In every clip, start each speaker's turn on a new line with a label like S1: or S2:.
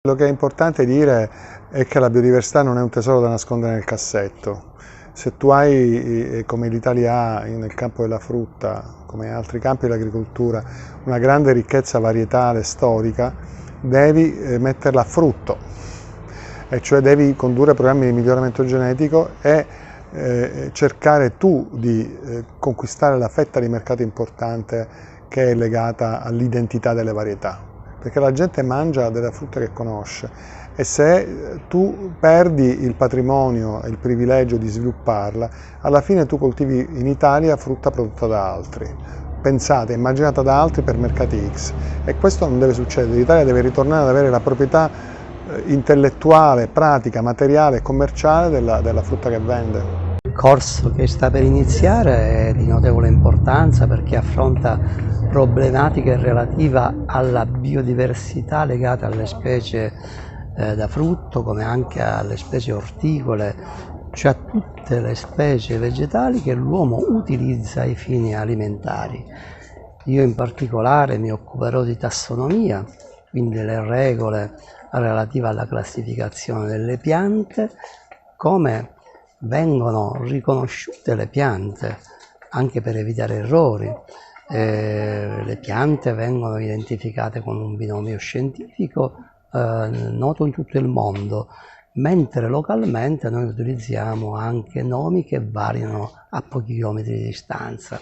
S1: Quello che è importante dire è che la biodiversità non è un tesoro da nascondere nel cassetto. Se tu hai, come l'Italia ha nel campo della frutta, come in altri campi dell'agricoltura, una grande ricchezza varietale storica, devi metterla a frutto, e cioè devi condurre programmi di miglioramento genetico e cercare tu di conquistare la fetta di mercato importante che è legata all'identità delle varietà. Perché la gente mangia della frutta che conosce e se tu perdi il patrimonio e il privilegio di svilupparla, alla fine tu coltivi in Italia frutta prodotta da altri, pensata, immaginata da altri per mercati X, e questo non deve succedere. L'Italia deve ritornare ad avere la proprietà intellettuale, pratica, materiale e commerciale della frutta che vende.
S2: Il corso che sta per iniziare è di notevole importanza perché affronta problematiche relative alla biodiversità legate alle specie da frutto, come anche alle specie orticole, cioè a tutte le specie vegetali che l'uomo utilizza ai fini alimentari. Io in particolare mi occuperò di tassonomia, quindi le regole relative alla classificazione delle piante, come vengono riconosciute le piante, anche per evitare errori. Le piante vengono identificate con un binomio scientifico noto in tutto il mondo, mentre localmente noi utilizziamo anche nomi che variano a pochi chilometri di distanza.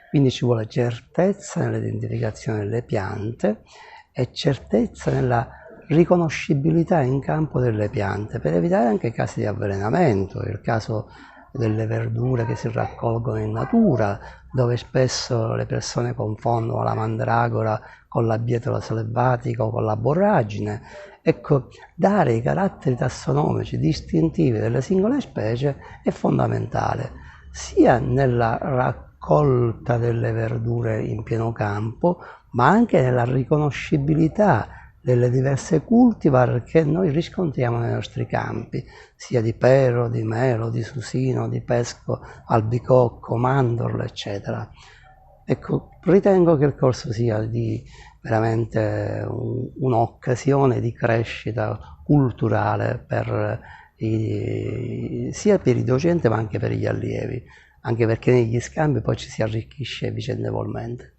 S2: Quindi ci vuole certezza nell'identificazione delle piante e certezza nella riconoscibilità in campo delle piante per evitare anche casi di avvelenamento, il caso delle verdure che si raccolgono in natura, dove spesso le persone confondono la mandragora con la bietola selvatica o con la borragine. Ecco, dare i caratteri tassonomici distintivi delle singole specie è fondamentale, sia nella raccolta delle verdure in pieno campo, ma anche nella riconoscibilità delle diverse cultivar che noi riscontriamo nei nostri campi, sia di pero, di melo, di susino, di pesco, albicocco, mandorlo, eccetera. Ecco, ritengo che il corso sia veramente un'occasione di crescita culturale sia per i docenti ma anche per gli allievi, anche perché negli scambi poi ci si arricchisce vicendevolmente.